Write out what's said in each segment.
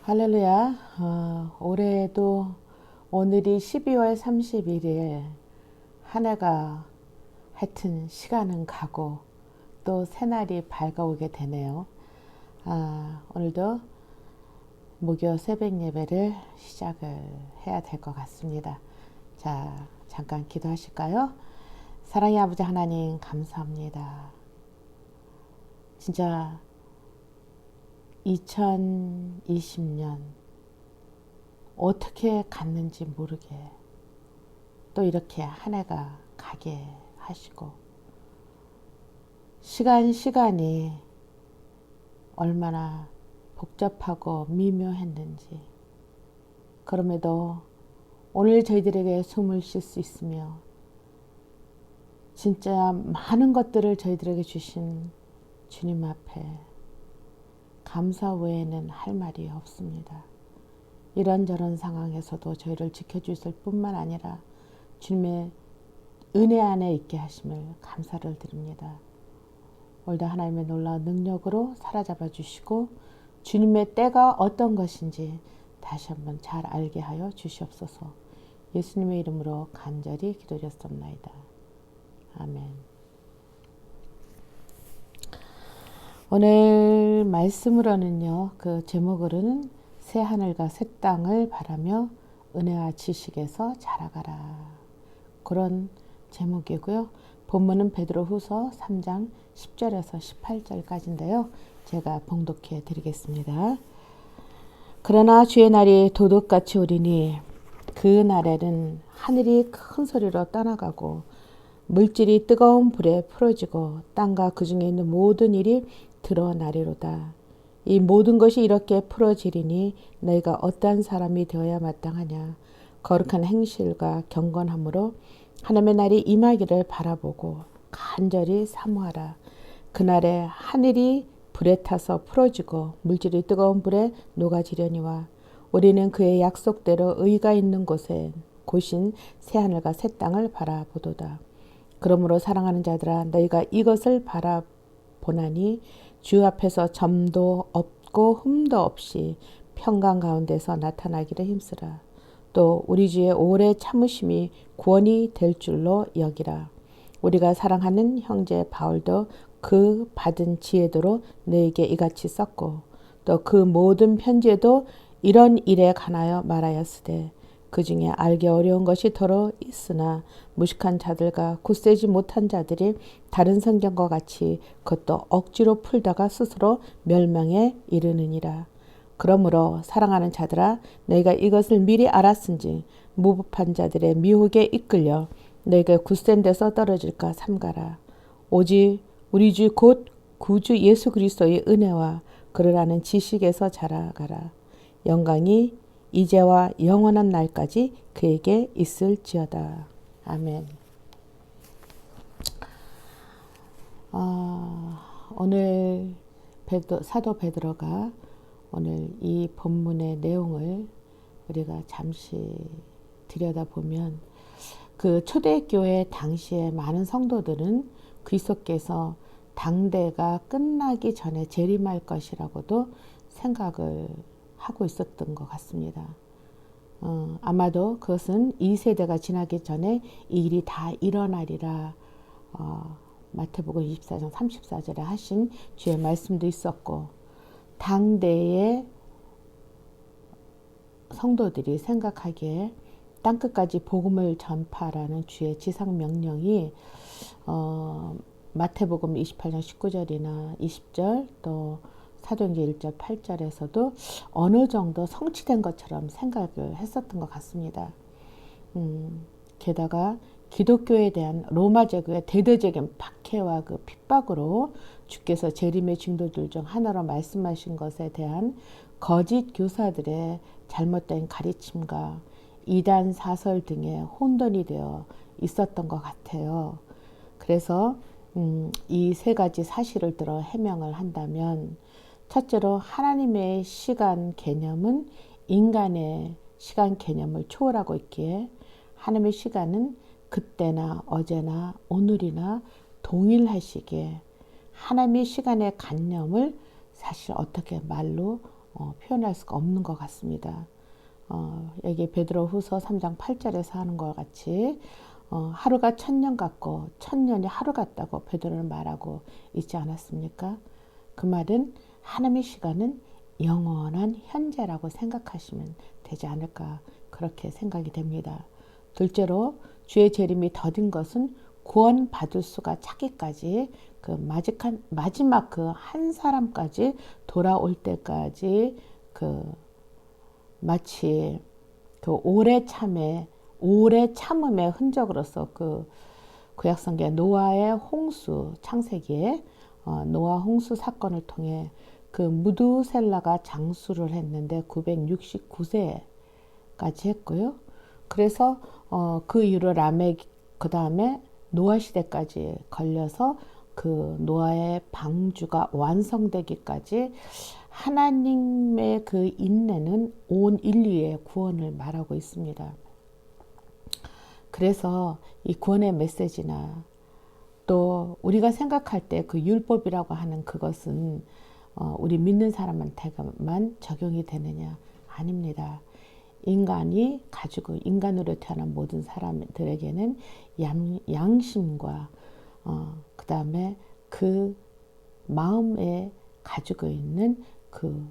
할렐루야. 올해에도 오늘이 12월 31일 한 해가 하여튼 시간은 가고 또 새날이 밝아오게 되네요. 오늘도 무교 새벽 예배를 시작을 해야 될 것 같습니다. 자, 잠깐 기도하실까요? 사랑의 아버지 하나님 감사합니다. 진짜 2020년 어떻게 갔는지 모르게 또 이렇게 한 해가 가게 하시고 시간이 얼마나 복잡하고 미묘했는지 그럼에도 오늘 저희들에게 숨을 쉴 수 있으며 진짜 많은 것들을 저희들에게 주신 주님 앞에 감사 외에는 할 말이 없습니다. 이런저런 상황에서도 저희를 지켜주실 뿐만 아니라 주님의 은혜 안에 있게 하심을 감사를 드립니다. 오늘도 하나님의 놀라운 능력으로 사로잡아 주시고 주님의 때가 어떤 것인지 다시 한번 잘 알게 하여 주시옵소서. 예수님의 이름으로 간절히 기도드렸습니다. 아멘. 오늘 말씀으로는요, 그 제목으로는 새 하늘과 새 땅을 바라며 은혜와 지식에서 자라가라. 그런 제목이고요. 본문은 베드로후서 3장 10절에서 18절까지인데요. 제가 봉독해 드리겠습니다. 그러나 주의 날이 도둑같이 오리니 그 날에는 하늘이 큰 소리로 떠나가고 물질이 뜨거운 불에 풀어지고 땅과 그 중에 있는 모든 일이 드러나리로다. 이 모든 것이 이렇게 풀어지리니 너희가 어떠한 사람이 되어야 마땅하냐. 거룩한 행실과 경건함으로 하나님의 날이 임하기를 바라보고 간절히 사모하라. 그날에 하늘이 불에 타서 풀어지고 물질이 뜨거운 불에 녹아지려니와 우리는 그의 약속대로 의가 있는 곳인 새하늘과 새 땅을 바라보도다. 그러므로 사랑하는 자들아 너희가 이것을 바라보나니 주 앞에서 점도 없고 흠도 없이 평강 가운데서 나타나기를 힘쓰라. 또 우리 주의 오래 참으심이 구원이 될 줄로 여기라. 우리가 사랑하는 형제 바울도 그 받은 지혜도로 너에게 이같이 썼고 또 그 모든 편지에도 이런 일에 관하여 말하였으되 그 중에 알기 어려운 것이 더러 있으나 무식한 자들과 굳세지 못한 자들이 다른 성경과 같이 그것도 억지로 풀다가 스스로 멸망에 이르느니라. 그러므로 사랑하는 자들아 너희가 이것을 미리 알았은지 무법한 자들의 미혹에 이끌려 너희가 굳센 데서 떨어질까 삼가라. 오직 우리 주 곧 구주 예수 그리스도의 은혜와 그를 아는 지식에서 자라가라. 영광이 이제와 영원한 날까지 그에게 있을지어다. 아멘. 오늘 사도 베드로가 오늘 이 본문의 내용을 우리가 잠시 들여다보면 그 초대교회 당시에 많은 성도들은 그리스도께서 당대가 끝나기 전에 재림할 것이라고도 생각을 하고 있었던 것 같습니다. 아마도 그것은 이 세대가 지나기 전에 이 일이 다 일어나리라 마태복음 24장 34절에 하신 주의 말씀도 있었고 당대의 성도들이 생각하기에 땅끝까지 복음을 전파라는 주의 지상 명령이 마태복음 28장 19절이나 20절 또 사도행전 1절 8절에서도 어느 정도 성취된 것처럼 생각을 했었던 것 같습니다. 게다가 기독교에 대한 로마 제국의 대대적인 박해와 그 핍박으로 주께서 재림의 징조들 중 하나로 말씀하신 것에 대한 거짓 교사들의 잘못된 가르침과 이단 사설 등의 혼돈이 되어 있었던 것 같아요. 그래서 이 세 가지 사실을 들어 해명을 한다면 첫째로 하나님의 시간 개념은 인간의 시간 개념을 초월하고 있기에 하나님의 시간은 그때나 어제나 오늘이나 동일하시기에 하나님의 시간의 관념을 사실 어떻게 말로 표현할 수가 없는 것 같습니다. 여기 베드로후서 3장 8절에서 하는 것 같이 하루가 천년 같고 천년이 하루 같다고 베드로는 말하고 있지 않았습니까? 그 말은 하나님의 시간은 영원한 현재라고 생각하시면 되지 않을까 그렇게 생각이 됩니다. 둘째로 주의 재림이 더딘 것은 구원받을 수가 차기까지 그 마지막 그 한 사람까지 돌아올 때까지 그 마치 그 오래 참음의 흔적으로서 그 구약성경 노아의 홍수 창세기에 노아 홍수 사건을 통해 그 무두셀라가 장수를 했는데 969세까지 했고요. 그래서 그 이후로 라멕 그 다음에 노아 시대까지 걸려서 그 노아의 방주가 완성되기까지 하나님의 그 인내는 온 인류의 구원을 말하고 있습니다. 그래서 이 구원의 메시지나 또 우리가 생각할 때 그 율법이라고 하는 그것은 우리 믿는 사람한테만 적용이 되느냐? 아닙니다. 인간이 가지고 인간으로 태어난 모든 사람들에게는 양심과 그 다음에 그 마음에 가지고 있는 그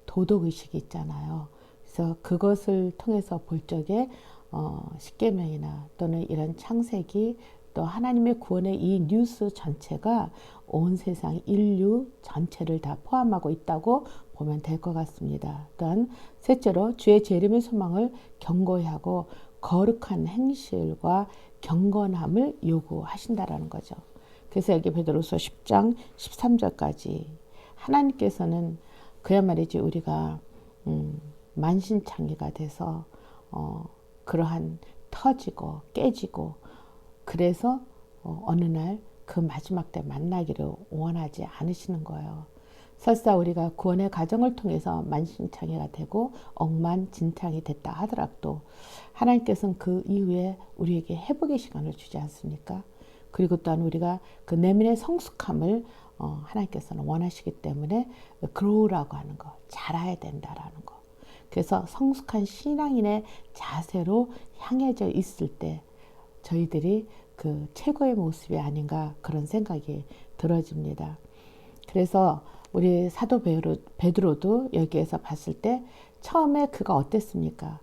도덕의식이 있잖아요. 그래서 그것을 통해서 볼 적에 십계명이나 또는 이런 창세기 또 하나님의 구원의 이 뉴스 전체가 온 세상 인류 전체를 다 포함하고 있다고 보면 될 것 같습니다. 또한 셋째로 주의 재림의 소망을 견고히 하고 거룩한 행실과 경건함을 요구하신다라는 거죠. 그래서 여기 베드로서 10장 13절까지 하나님께서는 그야말이지 우리가 만신창이가 돼서 그러한 터지고 깨지고 그래서 어느 날 그 마지막 때 만나기를 원하지 않으시는 거예요. 설사 우리가 구원의 과정을 통해서 만신창이가 되고 억만진창이 됐다 하더라도 하나님께서는 그 이후에 우리에게 회복의 시간을 주지 않습니까? 그리고 또한 우리가 그 내면의 성숙함을 하나님께서는 원하시기 때문에 grow라고 하는 거, 자라야 된다라는 거. 그래서 성숙한 신앙인의 자세로 향해져 있을 때 저희들이 그 최고의 모습이 아닌가 그런 생각이 들어집니다. 그래서 우리 사도 베드로도 여기에서 봤을 때 처음에 그가 어땠습니까?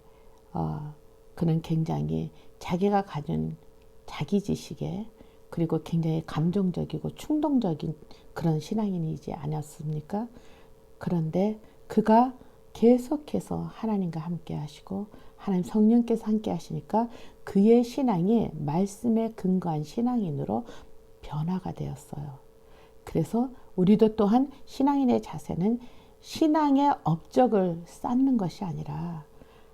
그는 굉장히 자기가 가진 자기 지식에 그리고 굉장히 감정적이고 충동적인 그런 신앙인이지 않았습니까? 그런데 그가 계속해서 하나님과 함께 하시고 하나님 성령께서 함께 하시니까 그의 신앙이 말씀에 근거한 신앙인으로 변화가 되었어요. 그래서 우리도 또한 신앙인의 자세는 신앙의 업적을 쌓는 것이 아니라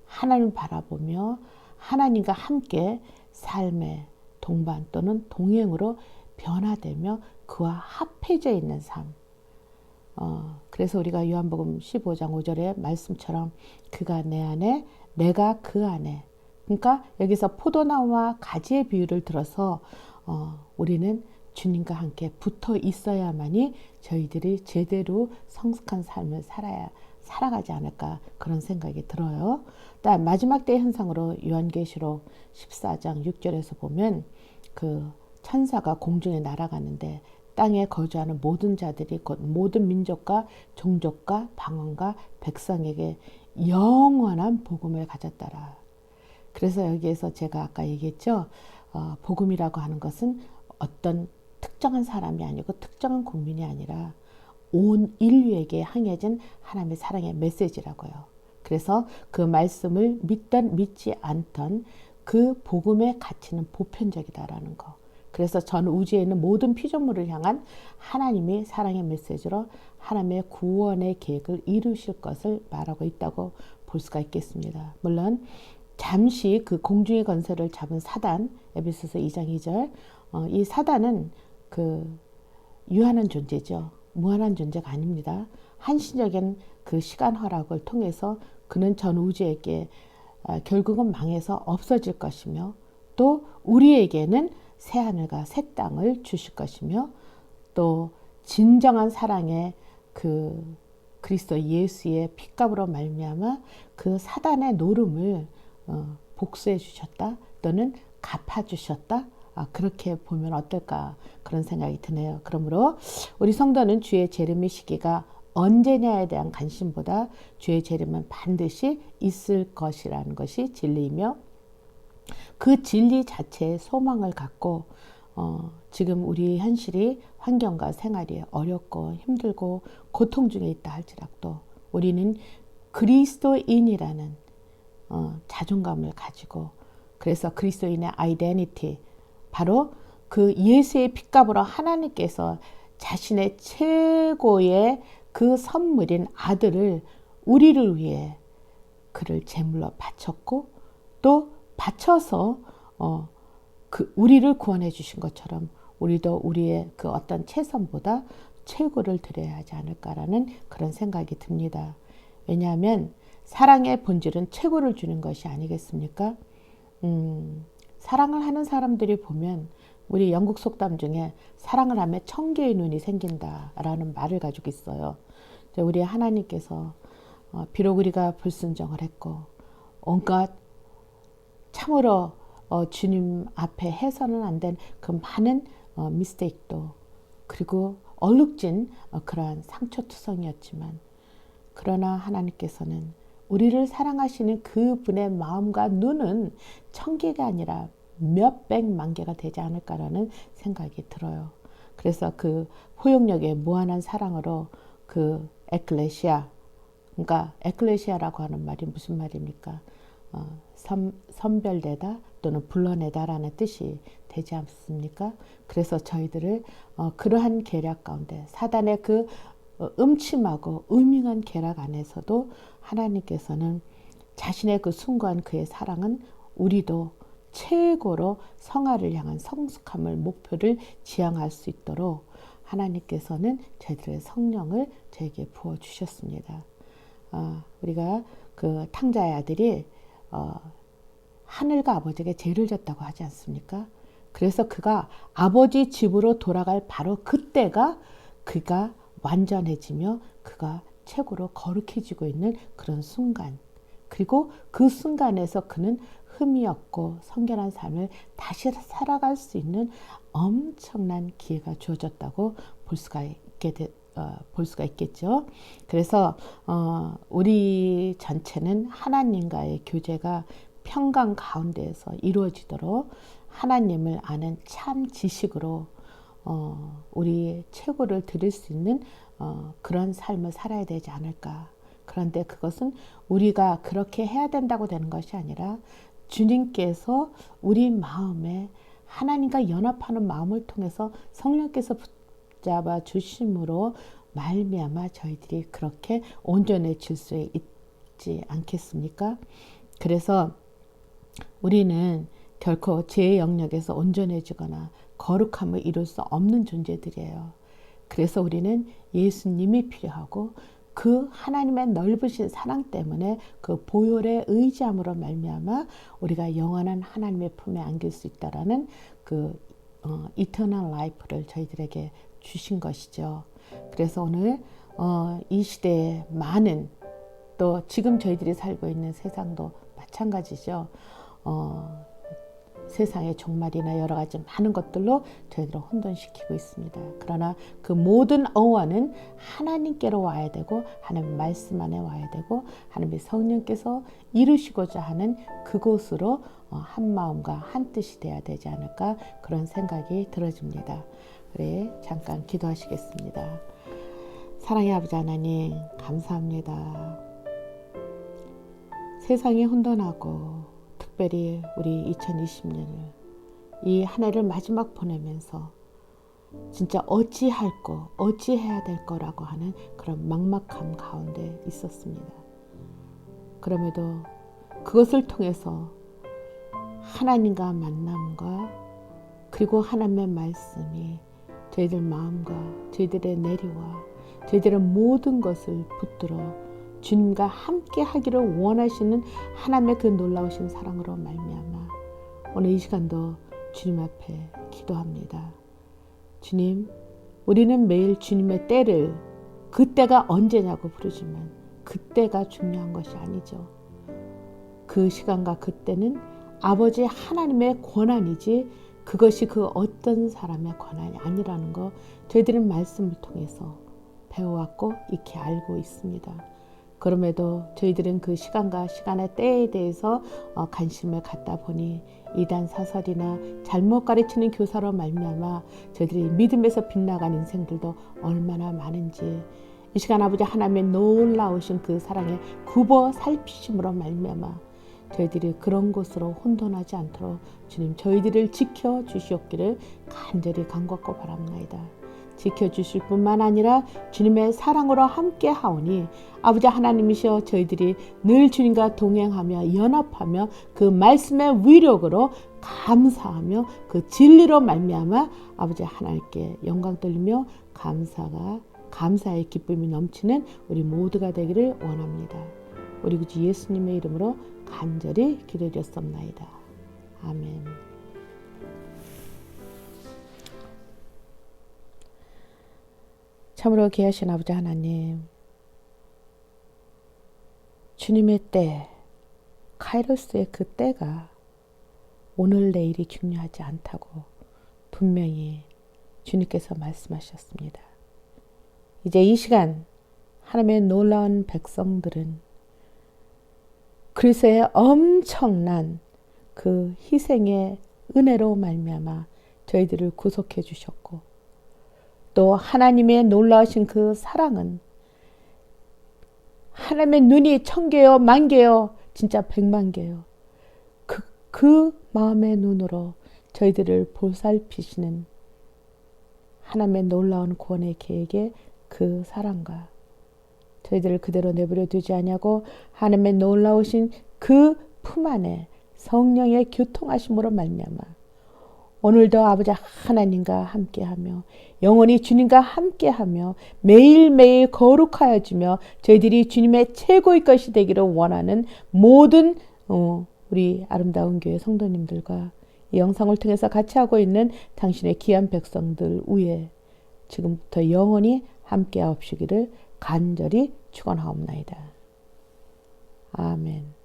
하나님을 바라보며 하나님과 함께 삶의 동반 또는 동행으로 변화되며 그와 합해져 있는 삶. 그래서 우리가 요한복음 15장 5절의 말씀처럼 그가 내 안에 내가 그 안에 그러니까 여기서 포도나무와 가지의 비유를 들어서 우리는 주님과 함께 붙어 있어야만이 저희들이 제대로 성숙한 삶을 살아가지 않을까 그런 생각이 들어요. 마지막 때의 현상으로 요한계시록 14장 6절에서 보면 그 천사가 공중에 날아가는데 땅에 거주하는 모든 자들이 곧 모든 민족과 종족과 방언과 백성에게 영원한 복음을 가졌더라. 그래서 여기에서 제가 아까 얘기했죠. 복음이라고 하는 것은 어떤 특정한 사람이 아니고 특정한 국민이 아니라 온 인류에게 향해진 하나님의 사랑의 메시지라고요. 그래서 그 말씀을 믿던 믿지 않던 그 복음의 가치는 보편적이다라는 거. 그래서 전 우주에 있는 모든 피조물을 향한 하나님의 사랑의 메시지로 하나님의 구원의 계획을 이루실 것을 말하고 있다고 볼 수가 있겠습니다. 물론 잠시 그 공중의 권세를 잡은 사단, 에베소서 2장 2절, 이 사단은 그 유한한 존재죠. 무한한 존재가 아닙니다. 한시적인 그 시간 허락을 통해서 그는 전 우주에게 결국은 망해서 없어질 것이며 또 우리에게는 새 하늘과 새 땅을 주실 것이며 또 진정한 사랑의 그 그리스도 예수의 피값으로 말미암아 그 사단의 노름을 복수해 주셨다 또는 갚아 주셨다. 그렇게 보면 어떨까 그런 생각이 드네요. 그러므로 우리 성도는 주의 재림의 시기가 언제냐에 대한 관심보다 주의 재림은 반드시 있을 것이라는 것이 진리이며 그 진리 자체의 소망을 갖고 지금 우리 현실이 환경과 생활이 어렵고 힘들고 고통 중에 있다 할지라도 우리는 그리스도인이라는 자존감을 가지고 그래서 그리스도인의 아이덴티티 바로 그 예수의 피값으로 하나님께서 자신의 최고의 그 선물인 아들을 우리를 위해 그를 제물로 바쳤고 또 바쳐서 우리를 구원해 주신 것처럼 우리도 우리의 그 어떤 최선보다 최고를 드려야 하지 않을까라는 그런 생각이 듭니다. 왜냐하면 사랑의 본질은 최고를 주는 것이 아니겠습니까? 사랑을 하는 사람들이 보면 우리 영국 속담 중에 사랑을 하면 천개의 눈이 생긴다라는 말을 가지고 있어요. 우리 하나님께서 비록 우리가 불순종을 했고 온갖 참으로 주님 앞에 해서는 안 된 그 많은 미스테이크도 그리고 얼룩진 그러한 상처투성이었지만 그러나 하나님께서는 우리를 사랑하시는 그분의 마음과 눈은 천개가 아니라 몇백만 개가 되지 않을까라는 생각이 들어요. 그래서 그 포용력의 무한한 사랑으로 그 에클레시아, 그러니까 에클레시아라고 하는 말이 무슨 말입니까? 선별되다 또는 불러내다라는 뜻이 되지 않습니까? 그래서 저희들을 그러한 계략 가운데 사단의 그 음침하고 음흉한 계략 안에서도 하나님께서는 자신의 그 숭고한 그의 사랑은 우리도 최고로 성화를 향한 성숙함을 목표를 지향할 수 있도록 하나님께서는 저희들의 성령을 저에게 부어주셨습니다. 우리가 그 탕자의 아들이 하늘과 아버지에게 죄를 졌다고 하지 않습니까? 그래서 그가 아버지 집으로 돌아갈 바로 그때가 그가 완전해지며 그가 최고로 거룩해지고 있는 그런 순간 그리고 그 순간에서 그는 흠이 없고 성결한 삶을 다시 살아갈 수 있는 엄청난 기회가 주어졌다고 볼 수가 있겠죠. 그래서 우리 전체는 하나님과의 교제가 평강 가운데에서 이루어지도록 하나님을 아는 참 지식으로 우리 최고를 드릴 수 있는 그런 삶을 살아야 되지 않을까. 그런데 그것은 우리가 그렇게 해야 된다고 되는 것이 아니라 주님께서 우리 마음에 하나님과 연합하는 마음을 통해서 성령께서 붙잡아 주심으로 말미암아 저희들이 그렇게 온전해질 수 있지 않겠습니까? 그래서 우리는 결코 죄의 영역에서 온전해지거나 거룩함을 이룰 수 없는 존재들이에요. 그래서 우리는 예수님이 필요하고 그 하나님의 넓으신 사랑 때문에 그 보혈의 의지함으로 말미암아 우리가 영원한 하나님의 품에 안길 수 있다라는 그 이터널 라이프를 저희들에게 주신 것이죠. 그래서 오늘 이 시대에 많은 또 지금 저희들이 살고 있는 세상도 마찬가지죠. 세상의 종말이나 여러 가지 많은 것들로 저희들을 혼돈시키고 있습니다. 그러나 그 모든 어원은 하나님께로 와야 되고 하나님의 말씀 안에 와야 되고 하나님의 성령께서 이루시고자 하는 그곳으로 한 마음과 한 뜻이 돼야 되지 않을까 그런 생각이 들어집니다. 그래 잠깐 기도하시겠습니다. 사랑의 아버지 하나님 감사합니다. 세상이 혼돈하고 특별히 우리 2020년을 이 한 해를 마지막 보내면서 진짜 어찌할 거, 어찌해야 될 거라고 하는 그런 막막함 가운데 있었습니다. 그럼에도 그것을 통해서 하나님과 만남과 그리고 하나님의 말씀이 저희들 마음과 저희들의 내리와 저희들의 모든 것을 붙들어 주님과 함께 하기를 원하시는 하나님의 그 놀라우신 사랑으로 말미암아 오늘 이 시간도 주님 앞에 기도합니다. 주님, 우리는 매일 주님의 때를 그때가 언제냐고 부르지만 그때가 중요한 것이 아니죠. 그 시간과 그때는 아버지 하나님의 권한이지 그것이 그 어떤 사람의 권한이 아니라는 거 저희들은 말씀을 통해서 배워왔고 익히 알고 있습니다. 그럼에도 저희들은 그 시간과 시간의 때에 대해서 관심을 갖다 보니 이단 사설이나 잘못 가르치는 교사로 말미암아 저희들이 믿음에서 빗나간 인생들도 얼마나 많은지 이 시간 아버지 하나님의 놀라우신 그 사랑의 굽어 살피심으로 말미암아 저희들이 그런 곳으로 혼돈하지 않도록 주님 저희들을 지켜주시옵기를 간절히 간구하고 바랍니다. 지켜주실 뿐만 아니라 주님의 사랑으로 함께 하오니 아버지 하나님이시여 저희들이 늘 주님과 동행하며 연합하며 그 말씀의 위력으로 감사하며 그 진리로 말미암아 아버지 하나님께 영광 돌리며 감사의 기쁨이 넘치는 우리 모두가 되기를 원합니다. 우리 구주 예수님의 이름으로 간절히 기도드렸습니다. 아멘. 참으로 귀하신 아버지 하나님, 주님의 때, 카이로스의 그 때가 오늘 내일이 중요하지 않다고 분명히 주님께서 말씀하셨습니다. 이제 이 시간 하나님의 놀라운 백성들은 그리스도의 엄청난 그 희생의 은혜로 말미암아 저희들을 구속해 주셨고 또 하나님의 놀라우신 그 사랑은 하나님의 눈이 1000개요, 10,000개요, 진짜 100,000개요. 그 마음의 눈으로 저희들을 보살피시는 하나님의 놀라운 구원의 계획의 그 사랑과 저희들을 그대로 내버려 두지 아니하고 하나님의 놀라우신 그 품 안에 성령의 교통하심으로 말미암아 오늘도 아버지 하나님과 함께하며 영원히 주님과 함께하며 매일매일 거룩하여지며 저희들이 주님의 최고의 것이 되기를 원하는 모든 우리 아름다운 교회 성도님들과 이 영상을 통해서 같이 하고 있는 당신의 귀한 백성들 위에 지금부터 영원히 함께하옵시기를 간절히 축원하옵나이다. 아멘.